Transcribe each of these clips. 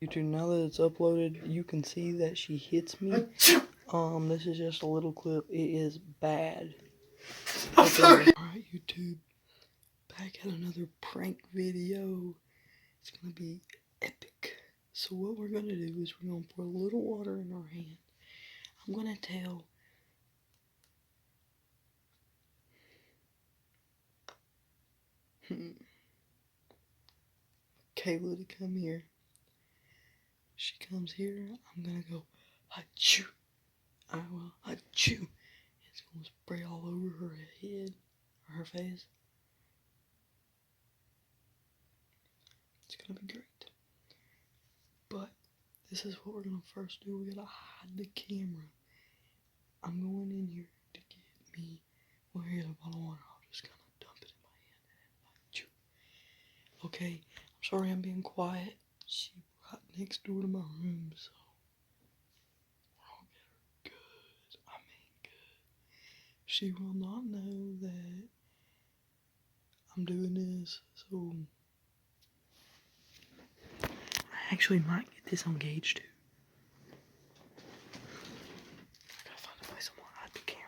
YouTube, now that it's uploaded, you can see that she hits me. This is just a little clip. It is bad. Okay. Alright, YouTube. Back at another prank video. It's gonna be epic. So what we're gonna do is we're gonna put a little water in our hand. I'm gonna tell Kayla to come here. She comes here, I'm gonna go achoo. I will achoo. It's gonna spray all over her head or her face. It's gonna be great. But this is what we're gonna first do. We gotta hide the camera. I'm going in here to get me. Well, here's a bottle of water. I'll just kind of dump it in my hand. Achoo. Okay, I'm sorry I'm being quiet. She's right next door to my room, so we're gonna get her good. I mean good. She will not know that I'm doing this, so I actually might get this on gauge too. I gotta find a place I'm gonna hide the camera.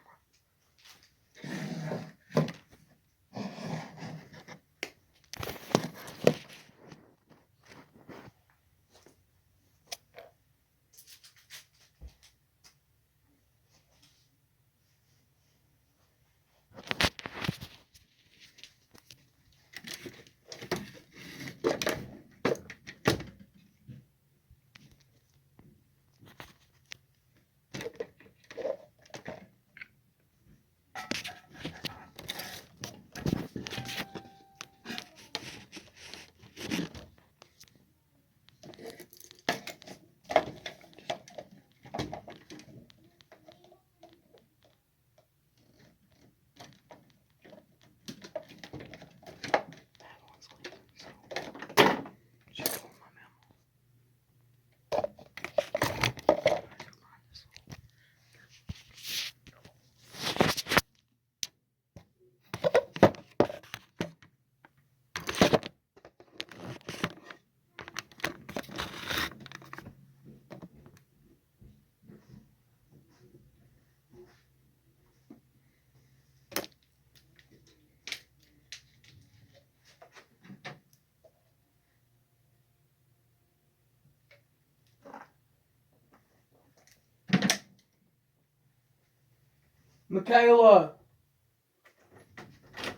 Makayla!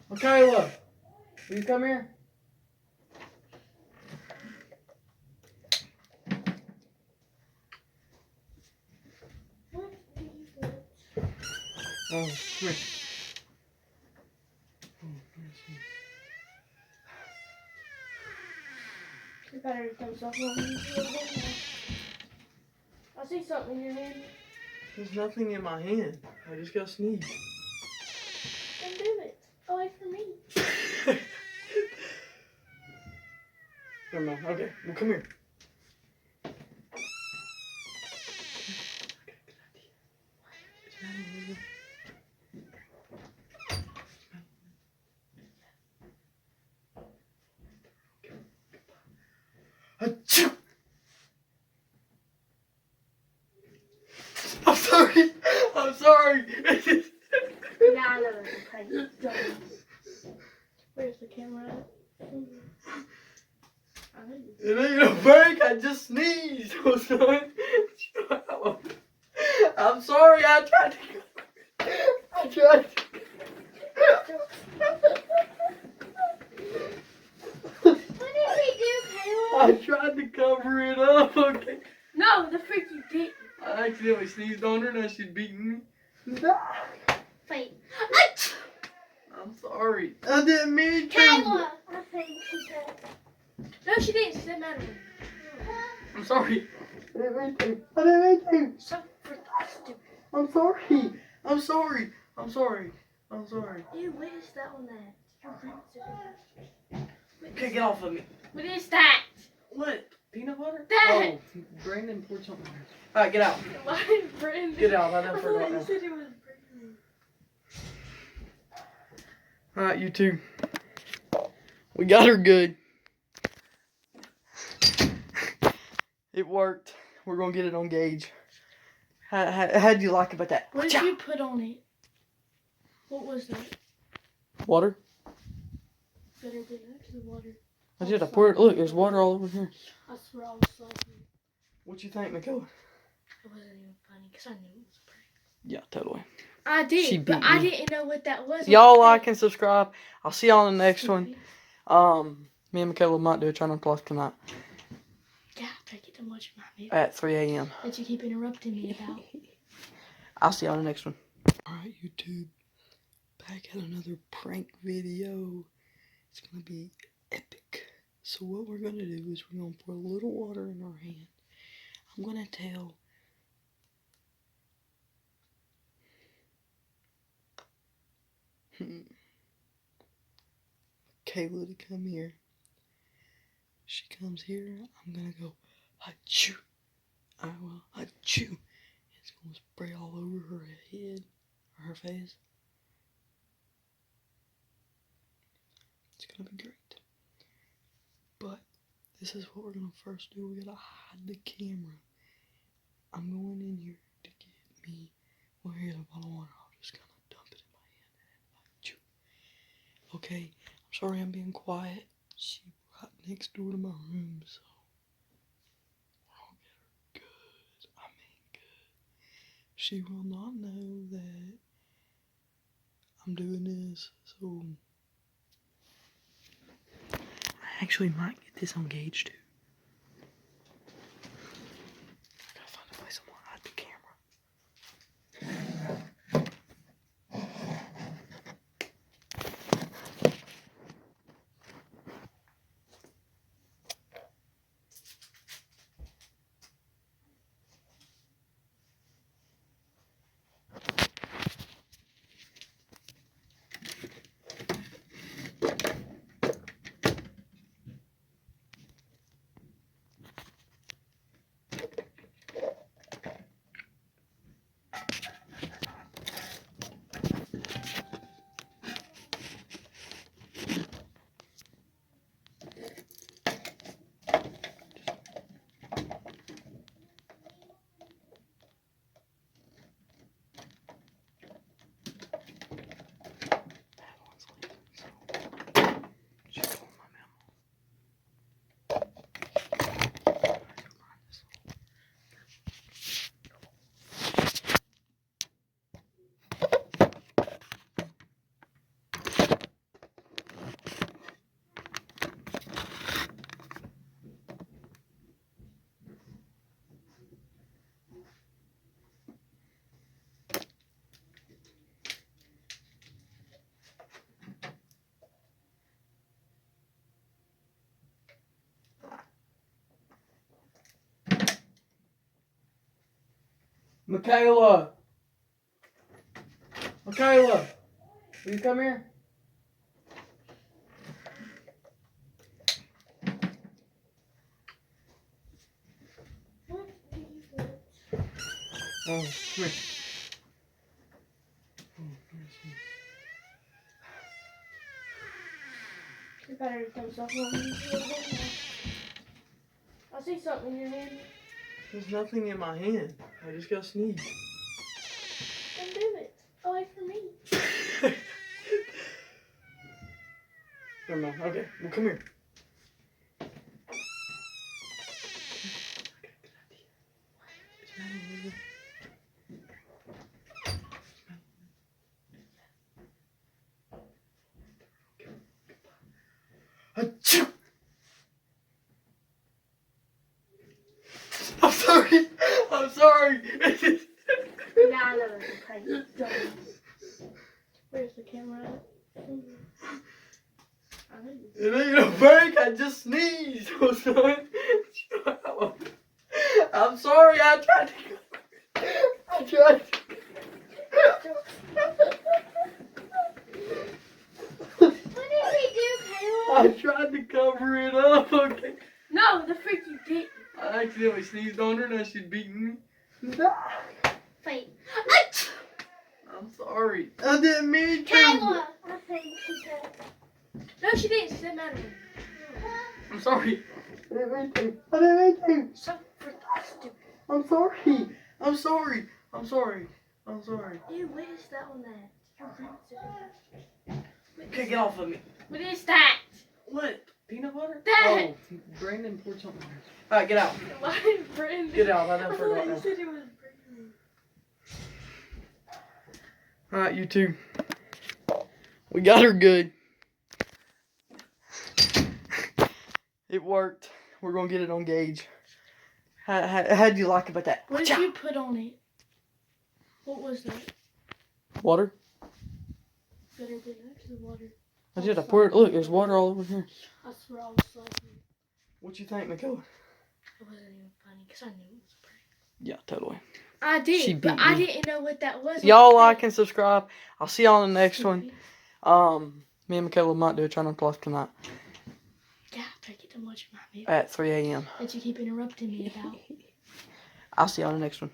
Makayla! Will you come here? Oh, come here. You better come something on me. I see something in your hand. There's nothing in my hand. I just got sneezed. Then do it. Away from me. Never mind. Okay, well, come here. Achoo! I'm sorry. I'm sorry. Yeah, I know that's a prank. Where's the camera at? It ain't a prank. I just sneezed. I'm sorry. I'm sorry. I tried to. What did he do, Kayla? I tried to cover it up. Okay. No, the freak you did. I accidentally sneezed on her. Now she's beating me. Wait. I'm sorry. I didn't mean to. Kayla! I think she said. No, she didn't. She said matter. I'm sorry. I didn't mean to. I didn't mean to. So freaking stupid. I'm sorry. I'm sorry. I'm sorry. I'm sorry. Dude, what is that on that? Your friends are- Okay, get off of me. What is that? What? Peanut butter? That. Oh, Brandon poured something in there. Alright, get out. Why, Brandon? Get out. I I never thought forgot you that. said it was Brandon. Alright, you two. We got her good. It worked. We're gonna get it on gauge. How do you like about that? What did you put on it? What was that? Water. Better get next to the water. I did. I poured it. Look, there's water all over here. I swear I was sliding. What you think, Makayla? It wasn't even funny because I knew it was a prank. Yeah, totally. I did, but I didn't know what that was. Y'all like and subscribe. I'll see y'all in the next one. Me and Makayla might do a channel talk tonight. Yeah, I get to watch my movie. At 3 a.m. That you keep interrupting me about. I'll see y'all in the next one. Alright, YouTube. Back at another prank video. It's gonna be epic. So what we're gonna do is we're gonna pour a little water in our hand. I'm gonna tell Kayla to come here. She comes here, I'm gonna go achoo. I will achoo. It's gonna spray all over her head or her face. It's gonna be great. But this is what we're gonna first do. We gotta hide the camera. I'm going in here to get me. Well, here's a bottle of water. I'll just kind of dump it in my hand and achoo. Okay, I'm sorry I'm being quiet. She right next door to my room, so we're gonna get her good. I mean good. She will not know that I'm doing this, so I actually might get this on gauge too. I gotta find a place I'm gonna hide the camera. Makayla! Makayla! Will you come here? Oh, come here. The battery comes off on me. I see something in your hand. There's nothing in my hand. I just got sneezed. Then do it. Away from me. Never mind. Okay, well, come here. Achoo! I'm sorry. I'm sorry. Yeah, I know it's a prank. Where's the camera at? It ain't a prank. I just sneezed. I'm sorry. I tried to. What did he do, Caleb? I tried to cover it up. Okay. No, the freak you didn't. I accidentally sneezed on her. Now she's beating me. Wait. I'm sorry. I didn't mean to. Kayla! I think she said. No, she didn't. She said matter. I'm sorry. I didn't mean to. So freaking Stupid. I'm sorry. I'm sorry. I'm sorry. I'm sorry. Ew, what is that on that? Your roots are Okay, get off of me. What is that? What? Peanut butter? That. Oh, Brandon poured something. All right, get out. Why is Brandon? Get out. I I never thought forgot you that. said it was Brandon. All right, you two. We got her good. It worked. We're gonna get it on gauge. How'd you like about that? What did you put on it? What was that? Water. Better than actually water. I did. I poured it. Look, there's water all over here. I swear I was slacking. What you think, Makayla? It wasn't even funny because I knew it was pretty. Yeah, totally. I did, She but beat I me. didn't know what that was. Y'all like and subscribe. I'll see y'all in the next one. Me and Makayla might do a try not to laugh tonight Yeah, take it to watch my video at 3 a.m. that you keep interrupting me about. I'll see y'all in the next one.